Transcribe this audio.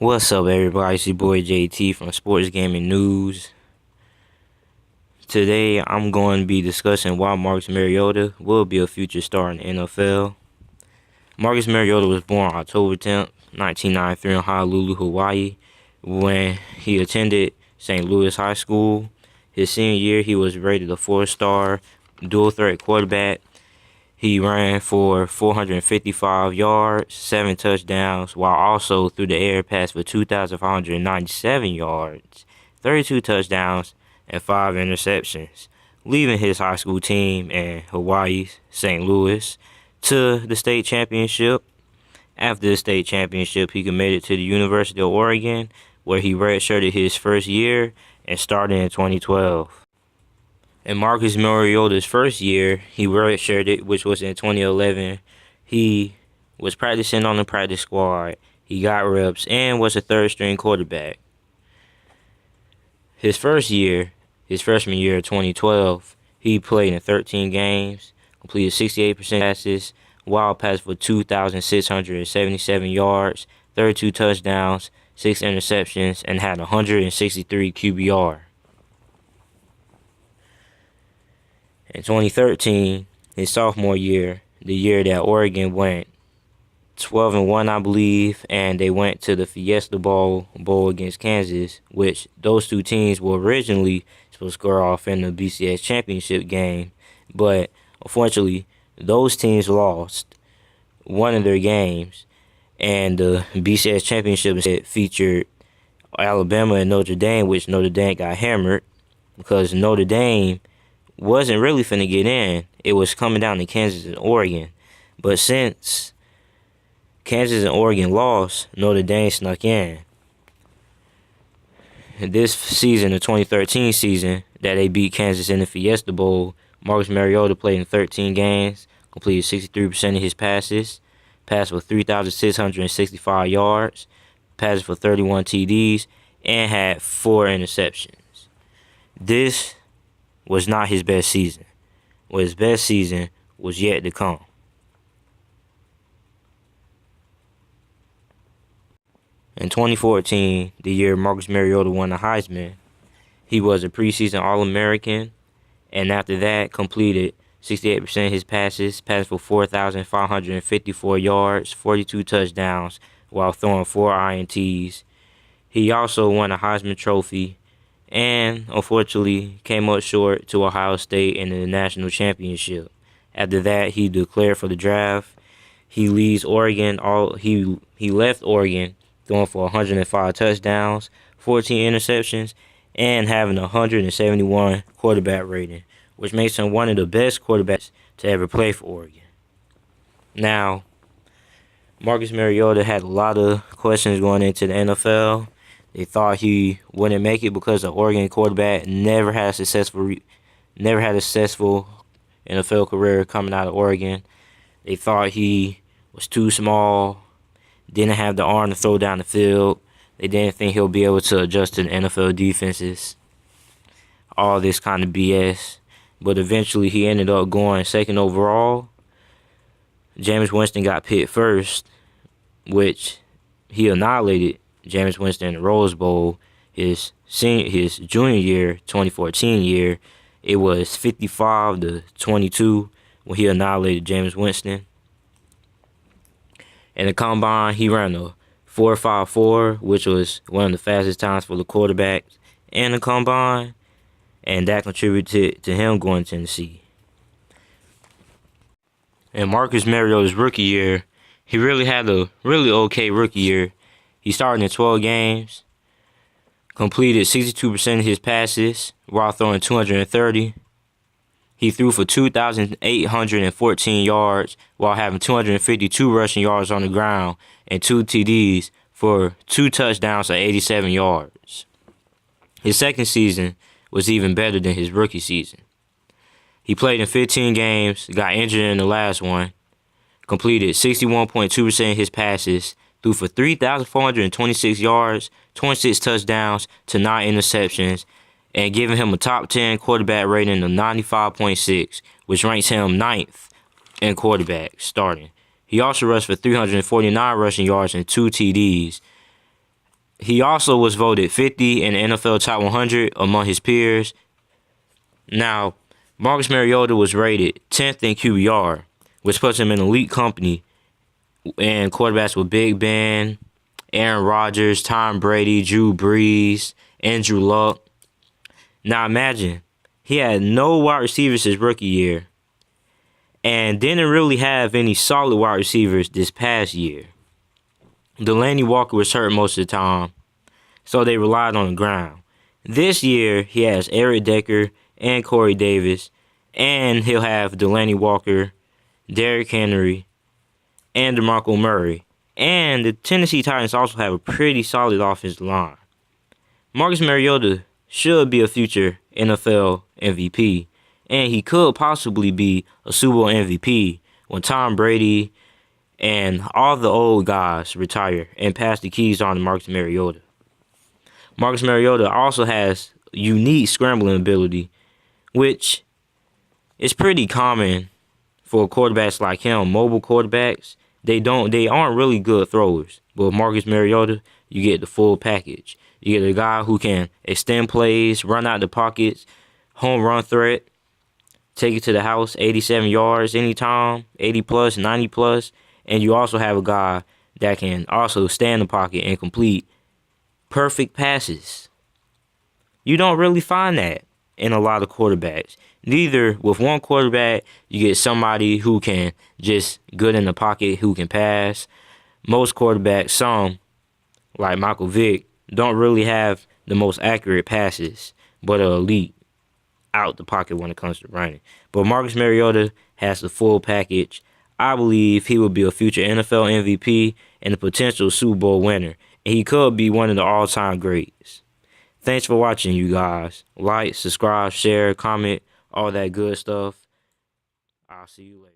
What's up, everybody? It's your boy JT from Sports Gaming News. Today, I'm going to be discussing why Marcus Mariota will be a future star in the NFL. Marcus Mariota was born October 10th, 1993 in Honolulu, Hawaii, when he attended St. Louis High School. His senior year, he was rated a 4-star dual-threat quarterback. He ran for 455 yards, 7 touchdowns, while also through the air passed for 2,597 yards, 32 touchdowns, and 5 interceptions, leaving his high school team in Hawaii, St. Louis, to the state championship. After the state championship, he committed to the University of Oregon, where he redshirted his first year and started in 2012. In Marcus Mariota's first year, he redshirted, which was in 2011. He was practicing on the practice squad. He got reps and was a third-string quarterback. His freshman year, 2012, he played in 13 games, completed 68% passes, while passed for 2,677 yards, 32 touchdowns, 6 interceptions, and had 163 QBR. In 2013, his sophomore year, the year that Oregon went 12-1, I believe, and they went to the Fiesta Bowl against Kansas, which those two teams were originally supposed to square off in the BCS championship game, but unfortunately, those teams lost one of their games, and the BCS championship instead featured Alabama and Notre Dame, which Notre Dame got hammered because Notre Dame wasn't really finna get in. It was coming down to Kansas and Oregon. But since Kansas and Oregon lost, Notre Dame snuck in. This season, the 2013 season, that they beat Kansas in the Fiesta Bowl, Marcus Mariota played in 13 games, completed 63% of his passes, passed for 3,665 yards, passed for 31 TDs, and had 4 interceptions. This was not his best season. Well, his best season was yet to come. In 2014, the year Marcus Mariota won the Heisman, he was a preseason All-American, and after that, completed 68% of his passes, passed for 4,554 yards, 42 touchdowns, while throwing 4 INTs. He also won a Heisman Trophy, and unfortunately came up short to Ohio State in the national championship. After that, he declared for the draft. He leaves Oregon. He left Oregon throwing for 105 touchdowns, 14 interceptions, and having a 171 quarterback rating, which makes him one of the best quarterbacks to ever play for Oregon. Now, Marcus Mariota had a lot of questions going into the NFL. They thought he wouldn't make it because the Oregon quarterback never had a successful NFL career coming out of Oregon. They thought he was too small, didn't have the arm to throw down the field. They didn't think he'll be able to adjust to the NFL defenses. All this kind of BS. But eventually he ended up going second overall. Jameis Winston got picked first, which he annihilated Jameis Winston in the Rose Bowl. His junior year, 2014 year, it was 55-22 when he annihilated Jameis Winston. In the combine, he ran a 4.54, which was one of the fastest times for the quarterback in the combine, and that contributed to him going to Tennessee. In Marcus Mariota's rookie year, he really had a really okay rookie year. He started in 12 games, completed 62% of his passes while throwing 230. He threw for 2,814 yards while having 252 rushing yards on the ground and 2 TDs for 2 touchdowns at 87 yards. His second season was even better than his rookie season. He played in 15 games, got injured in the last one, completed 61.2% of his passes, threw for 3,426 yards, 26 touchdowns to 9 interceptions, and giving him a top 10 quarterback rating of 95.6, which ranks him 9th in quarterback starting. He also rushed for 349 rushing yards and 2 TDs. He also was voted 50 in the NFL Top 100 among his peers. Now, Marcus Mariota was rated 10th in QBR, which puts him in elite company, and quarterbacks with Big Ben, Aaron Rodgers, Tom Brady, Drew Brees, Andrew Luck. Now imagine, he had no wide receivers his rookie year and didn't really have any solid wide receivers this past year. Delaney Walker was hurt most of the time, so they relied on the ground. This year, he has Eric Decker and Corey Davis, and he'll have Delaney Walker, Derrick Henry, and DeMarco Murray. And the Tennessee Titans also have a pretty solid offensive line. Marcus Mariota should be a future NFL MVP, and he could possibly be a Super Bowl MVP when Tom Brady and all the old guys retire and pass the keys on to Marcus Mariota. Marcus Mariota also has unique scrambling ability, which is pretty common for quarterbacks like him. Mobile quarterbacks, they aren't really good throwers. But with Marcus Mariota, you get the full package. You get a guy who can extend plays, run out the pockets, home run threat, take it to the house, 87 yards anytime, 80 plus, 90 plus. And you also have a guy that can also stay in the pocket and complete perfect passes. You don't really find that in a lot of quarterbacks. Neither with one quarterback, you get somebody who can just good in the pocket, who can pass. Most quarterbacks, some, like Michael Vick, don't really have the most accurate passes, but are elite out the pocket when it comes to running. But Marcus Mariota has the full package. I believe he will be a future NFL MVP and a potential Super Bowl winner. And he could be one of the all-time greats. Thanks for watching, you guys. Like, subscribe, share, comment, all that good stuff. I'll see you later.